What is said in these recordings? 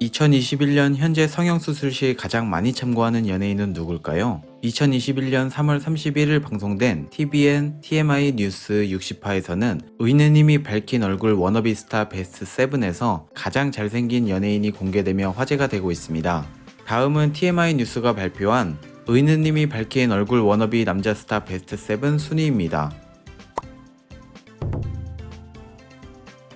2021년 현재 성형수술 시 가장 많이 참고하는 연예인은 누굴까요? 2021년 3월 31일 방송된 TVN TMI 뉴스 60화에서는 의느님이 밝힌 얼굴 워너비 스타 베스트 7에서 가장 잘생긴 연예인이 공개되며 화제가 되고 있습니다. 다음은 TMI 뉴스가 발표한 의느님이 밝힌 얼굴 워너비 남자 스타 베스트 7 순위입니다.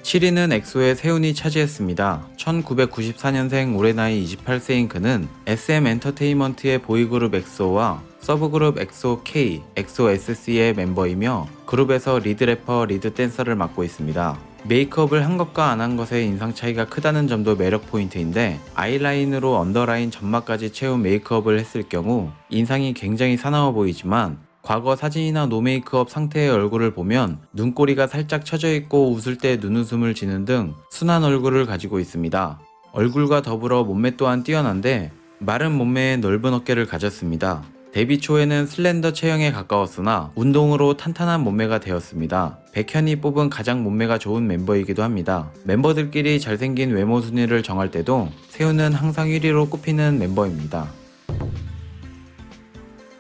7위는 엑소의 세훈이 차지했습니다. 1994년생 올해 나이 28세인 그는 SM 엔터테인먼트의 보이그룹 엑소와 서브그룹 엑소 K, 엑소 SC의 멤버이며 그룹에서 리드 래퍼, 리드 댄서를 맡고 있습니다. 메이크업을 한 것과 안 한 것의 인상 차이가 크다는 점도 매력 포인트인데 아이라인으로 언더라인 점막까지 채운 메이크업을 했을 경우 인상이 굉장히 사나워 보이지만 과거 사진이나 노메이크업 상태의 얼굴을 보면 눈꼬리가 살짝 처져 있고 웃을 때 눈웃음을 지는 등 순한 얼굴을 가지고 있습니다. 얼굴과 더불어 몸매 또한 뛰어난데 마른 몸매에 넓은 어깨를 가졌습니다. 데뷔 초에는 슬렌더 체형에 가까웠으나 운동으로 탄탄한 몸매가 되었습니다. 백현이 뽑은 가장 몸매가 좋은 멤버이기도 합니다. 멤버들끼리 잘생긴 외모 순위를 정할 때도 세훈은 항상 1위로 꼽히는 멤버입니다.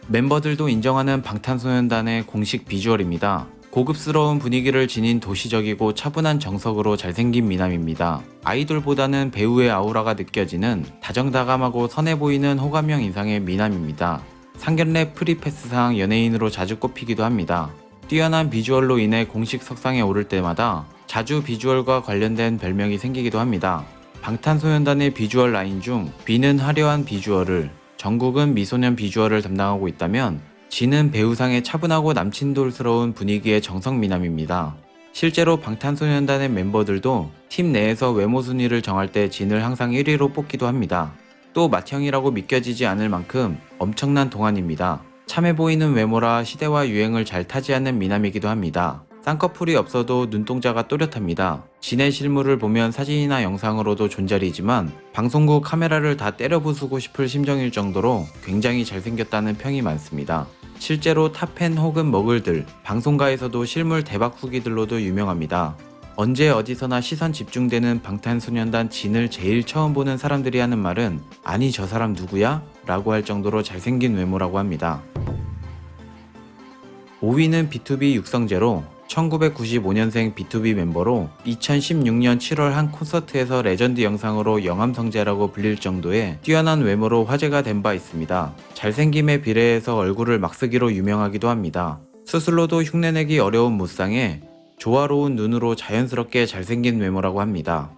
멤버들도 인정하는 방탄소년단의 공식 비주얼입니다. 고급스러운 분위기를 지닌 도시적이고 차분한 정석으로 잘생긴 미남입니다. 아이돌보다는 배우의 아우라가 느껴지는 다정다감하고 선해 보이는 호감형 인상의 미남입니다. 상견례 프리패스상 연예인으로 자주 꼽히기도 합니다. 뛰어난 비주얼로 인해 공식 석상에 오를 때마다 자주 비주얼과 관련된 별명이 생기기도 합니다. 방탄소년단의 비주얼 라인 중 B는 화려한 비주얼을, 정국은 미소년 비주얼을 담당하고 있다면 진은 배우상의 차분하고 남친돌스러운 분위기의 정석 미남입니다. 실제로 방탄소년단의 멤버들도 팀 내에서 외모 순위를 정할 때 진을 항상 1위로 뽑기도 합니다. 또 맏형이라고 믿겨지지 않을 만큼 엄청난 동안입니다. 참해 보이는 외모라 시대와 유행을 잘 타지 않는 미남이기도 합니다. 쌍꺼풀이 없어도 눈동자가 또렷합니다. 진의 실물을 보면 사진이나 영상으로도 존잘이지만 방송국 카메라를 다 때려 부수고 싶을 심정일 정도로 굉장히 잘생겼다는 평이 많습니다. 실제로 탑팬 혹은 머글들, 방송가에서도 실물 대박 후기들로도 유명합니다. 언제 어디서나 시선 집중되는 방탄소년단 진을 제일 처음 보는 사람들이 하는 말은 아니 저 사람 누구야? 라고 할 정도로 잘생긴 외모라고 합니다. 5위는 B2B 육성재로 1995년생 B2B 멤버로 2016년 7월 한 콘서트에서 레전드 영상으로 영암성재라고 불릴 정도의 뛰어난 외모로 화제가 된 바 있습니다. 잘생김에 비례해서 얼굴을 막 쓰기로 유명하기도 합니다. 수술로도 흉내내기 어려운 무쌍에 조화로운 눈으로 자연스럽게 잘생긴 외모라고 합니다.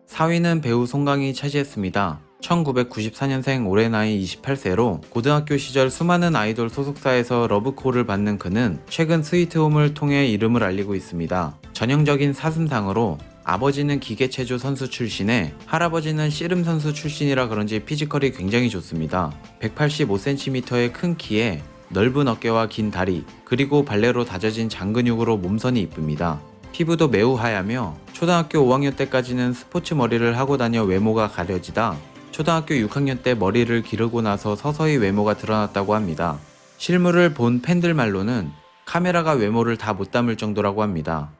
4위는 배우 송강이 차지했습니다. 1994년생 올해 나이 28세로 고등학교 시절 수많은 아이돌 소속사에서 러브콜을 받는 그는 최근 스위트홈을 통해 이름을 알리고 있습니다. 전형적인 사슴상으로 아버지는 기계체조 선수 출신에 할아버지는 씨름 선수 출신이라 그런지 피지컬이 굉장히 좋습니다. 185cm의 큰 키에 넓은 어깨와 긴 다리, 그리고 발레로 다져진 장근육으로 몸선이 이쁩니다. 피부도 매우 하얗며 초등학교 5학년 때까지는 스포츠 머리를 하고 다녀 외모가 가려지다 초등학교 6학년 때 머리를 기르고 나서 서서히 외모가 드러났다고 합니다. 실물을 본 팬들 말로는 카메라가 외모를 다 못 담을 정도라고 합니다.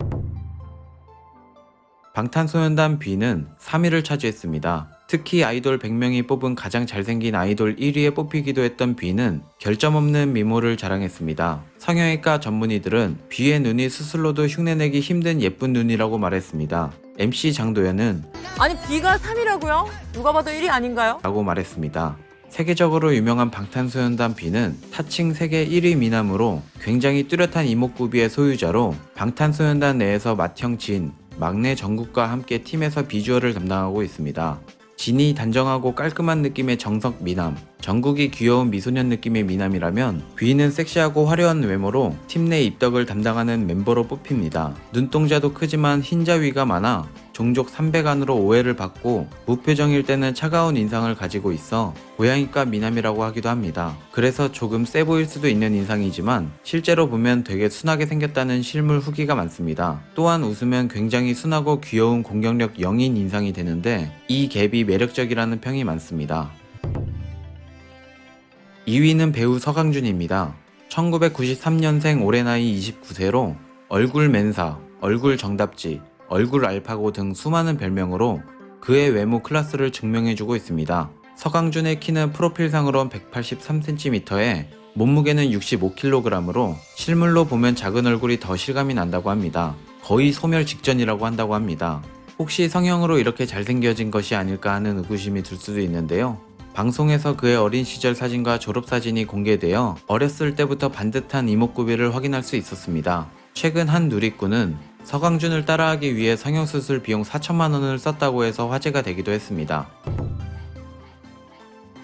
방탄소년단 B는 3위를 차지했습니다. 특히 아이돌 100명이 뽑은 가장 잘생긴 아이돌 1위에 뽑히기도 했던 B는 결점 없는 미모를 자랑했습니다. 성형외과 전문의들은 B의 눈이 수술로도 흉내내기 힘든 예쁜 눈이라고 말했습니다. MC 장도연은 아니 B가 3위라고요? 누가 봐도 1위 아닌가요? 라고 말했습니다. 세계적으로 유명한 방탄소년단 B는 타칭 세계 1위 미남으로 굉장히 뚜렷한 이목구비의 소유자로 방탄소년단 내에서 맏형 진, 막내 정국과 함께 팀에서 비주얼을 담당하고 있습니다. 진이 단정하고 깔끔한 느낌의 정석 미남, 정국이 귀여운 미소년 느낌의 미남이라면 B는 섹시하고 화려한 외모로 팀 내 입덕을 담당하는 멤버로 뽑힙니다. 눈동자도 크지만 흰자 위가 많아 종족 300안으로 오해를 받고 무표정일 때는 차가운 인상을 가지고 있어 고양이과 미남이라고 하기도 합니다. 그래서 조금 세 보일 수도 있는 인상이지만 실제로 보면 되게 순하게 생겼다는 실물 후기가 많습니다. 또한 웃으면 굉장히 순하고 귀여운 공격력 0인 인상이 되는데 이 갭이 매력적이라는 평이 많습니다. 2위는 배우 서강준입니다. 1993년생 올해 나이 29세로 얼굴 맨사, 얼굴 정답지, 얼굴 알파고 등 수많은 별명으로 그의 외모 클래스를 증명해주고 있습니다. 서강준의 키는 프로필상으론 183cm에 몸무게는 65kg으로 실물로 보면 작은 얼굴이 더 실감이 난다고 합니다. 거의 소멸 직전이라고 한다고 합니다. 혹시 성형으로 이렇게 잘생겨진 것이 아닐까 하는 의구심이 들 수도 있는데요. 방송에서 그의 어린 시절 사진과 졸업사진이 공개되어 어렸을 때부터 반듯한 이목구비를 확인할 수 있었습니다. 최근 한 누리꾼은 서강준을 따라하기 위해 성형수술 비용 4천만 원을 썼다고 해서 화제가 되기도 했습니다.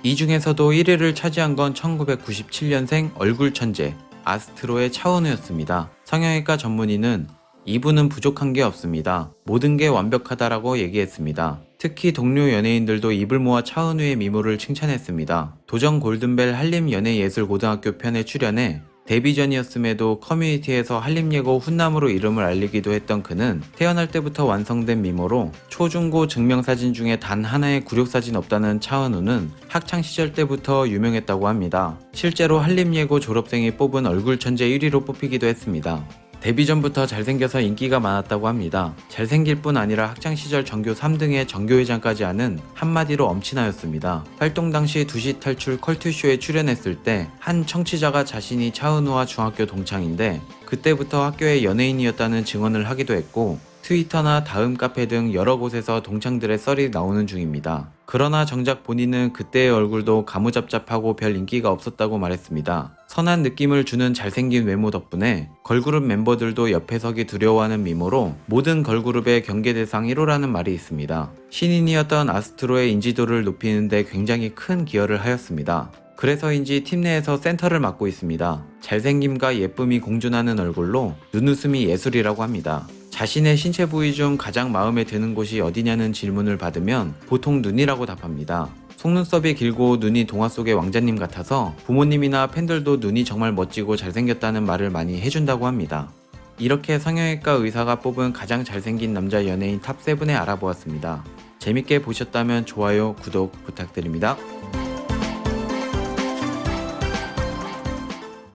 이 중에서도 1위를 차지한 건 1997년생 얼굴 천재 아스트로의 차은우였습니다. 성형외과 전문의는 이분은 부족한 게 없습니다. 모든 게 완벽하다라고 얘기했습니다. 특히 동료 연예인들도 입을 모아 차은우의 미모를 칭찬했습니다. 도전 골든벨 한림연예예술고등학교 편에 출연해 데뷔 전이었음에도 커뮤니티에서 한림예고 훈남으로 이름을 알리기도 했던 그는 태어날 때부터 완성된 미모로 초중고 증명사진 중에 단 하나의 굴욕사진 없다는 차은우는 학창시절 때부터 유명했다고 합니다. 실제로 한림예고 졸업생이 뽑은 얼굴 천재 1위로 뽑히기도 했습니다. 데뷔 전부터 잘생겨서 인기가 많았다고 합니다. 잘생길 뿐 아니라 학창시절 전교 3등의 전교회장까지 하는 한마디로 엄친아였습니다. 활동 당시 2시 탈출 컬투쇼에 출연했을 때 한 청취자가 자신이 차은우와 중학교 동창인데 그때부터 학교의 연예인이었다는 증언을 하기도 했고 트위터나 다음 카페 등 여러 곳에서 동창들의 썰이 나오는 중입니다. 그러나 정작 본인은 그때의 얼굴도 가무잡잡하고 별 인기가 없었다고 말했습니다. 선한 느낌을 주는 잘생긴 외모 덕분에 걸그룹 멤버들도 옆에 서기 두려워하는 미모로 모든 걸그룹의 경계 대상 1호라는 말이 있습니다. 신인이었던 아스트로의 인지도를 높이는 데 굉장히 큰 기여를 하였습니다. 그래서인지 팀 내에서 센터를 맡고 있습니다. 잘생김과 예쁨이 공존하는 얼굴로 눈웃음이 예술이라고 합니다. 자신의 신체 부위 중 가장 마음에 드는 곳이 어디냐는 질문을 받으면 보통 눈이라고 답합니다. 속눈썹이 길고 눈이 동화 속의 왕자님 같아서 부모님이나 팬들도 눈이 정말 멋지고 잘생겼다는 말을 많이 해준다고 합니다. 이렇게 성형외과 의사가 뽑은 가장 잘생긴 남자 연예인 탑7에 알아보았습니다. 재밌게 보셨다면 좋아요, 구독 부탁드립니다.